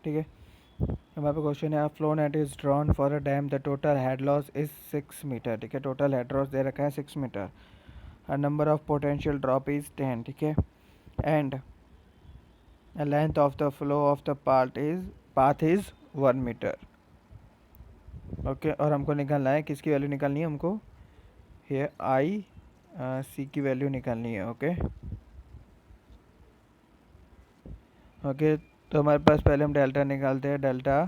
ठीक है, हमारे पे क्वेश्चन है, flow net is drawn for a dam, the total head loss is 6 metre. ठीक है, टोटल हेड लॉस दे रखा है 6 metre, number of potential drop is 10। ठीक है, and length of the flow of the path is 1 metre. Okay, और हमको निकालना है, किसकी वैल्यू निकालनी है हमको, ये आई सी की वैल्यू निकालनी है। ओके ओके, तो हमारे पास पहले हम डेल्टा निकालते हैं, delta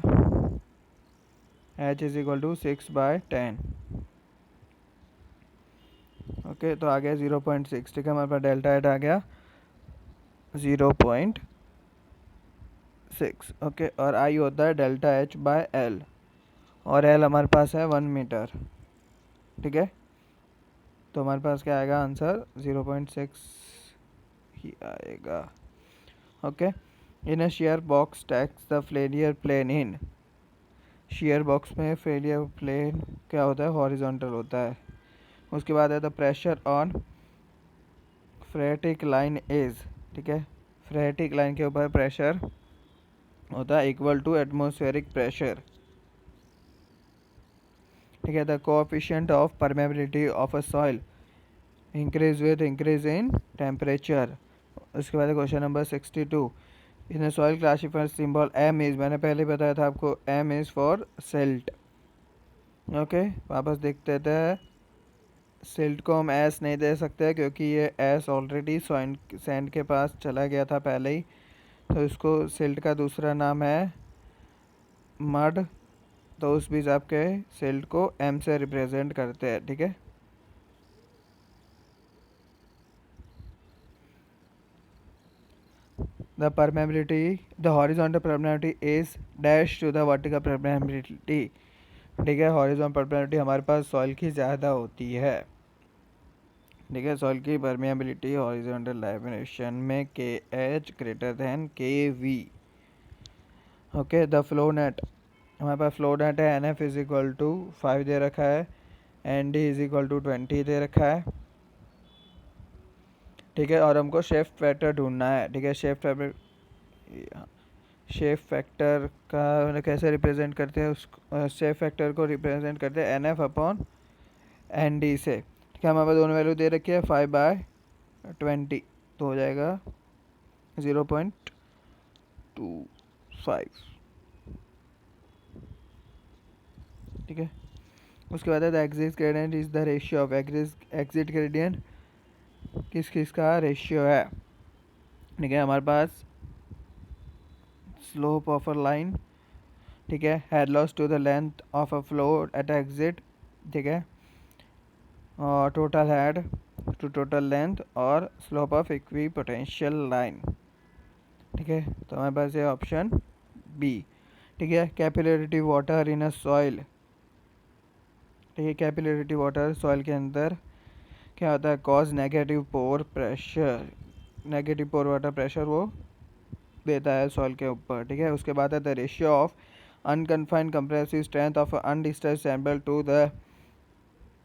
H is equal to 6/10। Okay, तो आ गया 0.6। ठीक है, हमारे पास डेल्टा एट आ गया 0.6। ओके, और आई होता है डेल्टा एच बाय एल, और एल हमारे पास है 1 मीटर। ठीक है, तो हमारे पास क्या आएगा आंसर, 0.6 ही आएगा। Okay, in a shear box tax the failure plane in, shear box में फेलियर प्लेन क्या होता है, हॉरिजॉन्टल होता है। उसके बाद है the pressure on phreatic line is. ठीक है, फ्रेटिक लाइन के ऊपर प्रेशर होता है इक्वल टू एटमॉस्फेरिक प्रेशर। ठीक है, the coefficient of permeability of a soil increase with increase in temperature. उसके बाद question number 62, in soil classifier symbol M is, मैंने पहले बताया था आपको, M is for silt. Okay, वापस देखते थे, सिल्ट को हम एस नहीं दे सकते क्योंकि ये एस ऑलरेडी सैंड के पास चला गया था पहले ही, तो इसको सिल्ट का दूसरा नाम है मड, तो उस बीच आपके सिल्ट को एम से रिप्रेजेंट करते हैं। ठीक है, the permeability, the horizontal permeability is dash to the vertical permeability. ठीक है, हॉरिजॉन्टल परमेबिलिटी हमारे पास सॉइल की ज़्यादा होती है। ठीक है, सॉइल की परमेबिलिटी हॉरिजॉन्टल डायमेंशन में K H greater than K V. Okay, the flow net, हमारे पास फ्लो नेट है, N F is equal to 5 दे रखा है, N D is equal to 20 दे रखा है। ठीक है, और हमको शेप फैक्टर ढूंढना है। ठीक है, शेप फैक्टर का कैसे रिप्रेजेंट करते हैं, उसको शेप फैक्टर को रिप्रेजेंट करते हैं N F upon N D से। ठीक है, हमारे पास दोनों वैल्यू दे रखी है, 5/20, तो हो जाएगा 0.25। ठीक है, उसके बाद है the exit gradient is the ratio of exit gradient किस किस का रेशियो है। ठीक है, हमारे पास स्लोप ऑफ अ लाइन, ठीक है, head loss to the length of a flow at exit. ठीक है, और total head to total length और slope of equipotential line. ठीक है, तो हमारे पास ये ऑप्शन बी। ठीक है, capillarity water in a soil. ठीक है, कैपिलरिटी वाटर सॉइल के अंदर क्या होता है, cause negative pore pressure, negative pore water pressure वो देता है सॉइल के ऊपर। ठीक है, उसके बाद है the ratio of unconfined compressive strength of undisturbed sample to the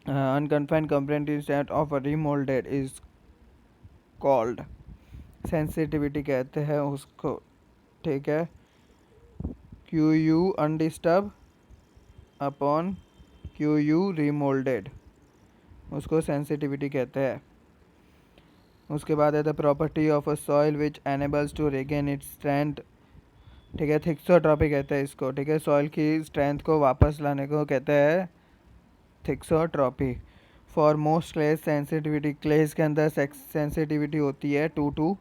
unconfined compressive strength of remoulded is called, sensitivity कहते हैं उसको। ठीक है, Q U undisturb upon Q U remoulded, उसको सेंसिटिविटी कहते हैं। उसके बाद है the property of a soil which enables to regain its strength. ठीक है, थिक्सोट्रॉपी कहते हैं इसको। ठीक है, सॉइल की स्ट्रेंथ को वापस लाने को कहते हैं थिक्सोट्रॉपी। फॉर मोस्ट क्लेस सेंसिटिविटी, क्लेस के अंदर सेंसिटिविटी होती है 2 to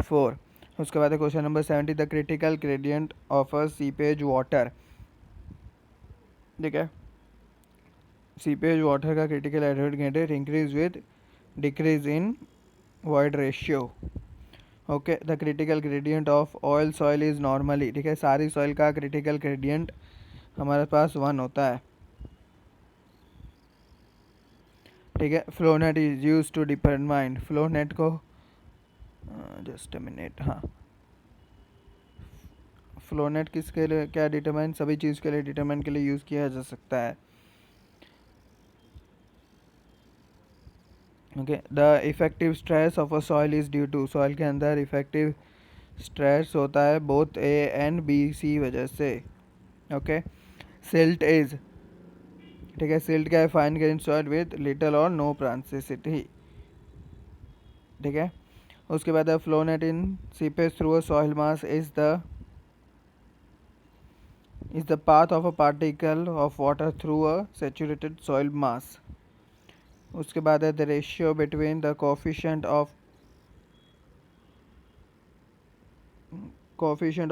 4। उसके बाद है question number 70, the critical gradient of a seepage water. ठीक है, सीपेज वाटर का critical gradient increase with decrease in void ratio. Okay, the critical gradient of oil soil is normally. ठीक है, सारी सॉइल का क्रिटिकल ग्रेडियंट हमारे पास 1 होता है। ठीक है, flow net is use to determine, flow net को जस्ट अ मिनट, हाँ, फ्लो नेट किसके लिए क्या डिटरमाइन, सभी चीज़ के लिए डिटरमाइन के लिए यूज़ किया जा सकता है। Okay, the effective stress of a soil is due to, soil के अंदर इफेक्टिव स्ट्रेस होता है both A and B C वजह से। ओके, सिल्ट इज, ठीक है, सिल्ट क्या है, fine grain soil with little और नो प्रांसिसिटी, ठीक है। उसके बाद flow net in seepage through a soil mass is the path of a particle of water through a saturated soil mass। उसके बाद है the ratio between the coefficient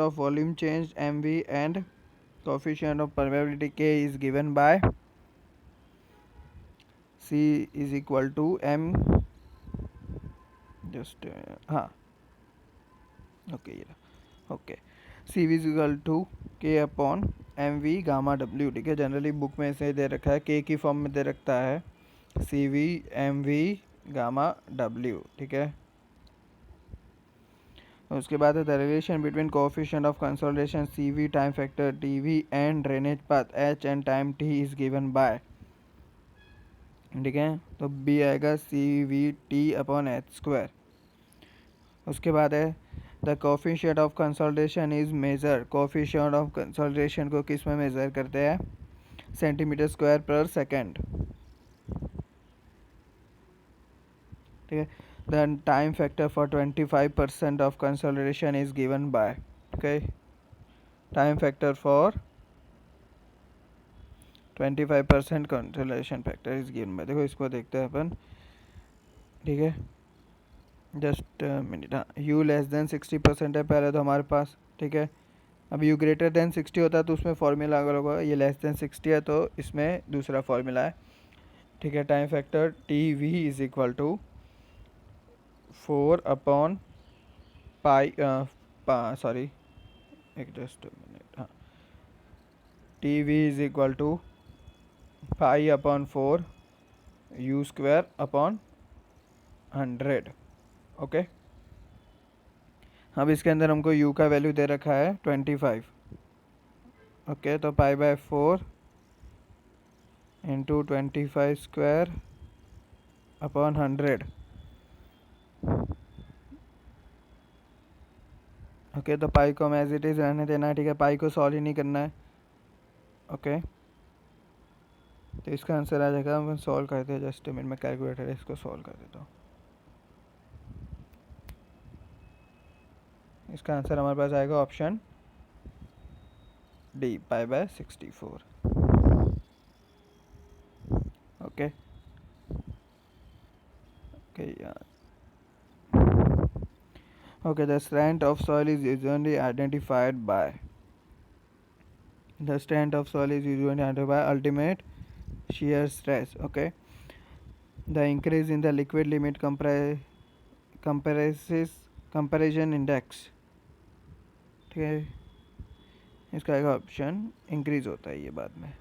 of volume change mv and coefficient of permeability k is given by c is equal to m just हाँ okay ये okay, c v is equal to k upon m v gamma डब्ल्यू, ठीक है। Generally book में इसे दे रखा है के की फॉर्म में दे रखता है c v m v gamma डब्ल्यू, ठीक है। उसके बाद है the relation between coefficient of consolidation c v, time factor T v and drainage path h and time t is given by, ठीक है। तो बी आएगा c v t upon h square. उसके बाद है the coefficient of consolidation is measure, coefficient of consolidation को किस में मेजर करते हैं, सेंटीमीटर स्क्वायर पर सेकेंड, ठीक है। The time factor for 25% of consolidation is given bye, okay, time factor for 25% consolidation factor is given bye, देखो इसको देखते हैं अपन, ठीक है। जस्ट मिनट, हाँ, यू लेस देन 60% है पहले तो हमारे पास, ठीक है। अब यू ग्रेटर देन 60 होता है तो उसमें फॉर्मूला अगर होगा, ये लेस देन 60 है तो इसमें दूसरा फॉर्मूला है, ठीक है। Time factor T V is equal to 4 upon pi, sorry एक जस्ट मिनट, हाँ, T V is equal to pi upon 4 U square upon 100, okay. अब इसके अंदर हमको u का वैल्यू दे रखा है 25, ओके। तो pi by 4 into 25 square upon 100, okay. तो पाई को हम एज इट इज़ रहने देना है, ठीक है, पाई को सॉल्व ही नहीं करना है, ओके। तो इसका आंसर आ जाएगा, हम सॉल्व करते हैं, जस्ट मिनट में कैलकुलेटर है, इसको सॉल्व कर देता हूँ। इसका आंसर हमारे पास आएगा option D, pi by 64, okay okay यार, okay. The strength of soil is usually identified by, the strength of soil is usually identified by ultimate shear stress, okay. The increase in the liquid limit comparison index, ठीक है, इसका एक option increase होता है ये बाद में।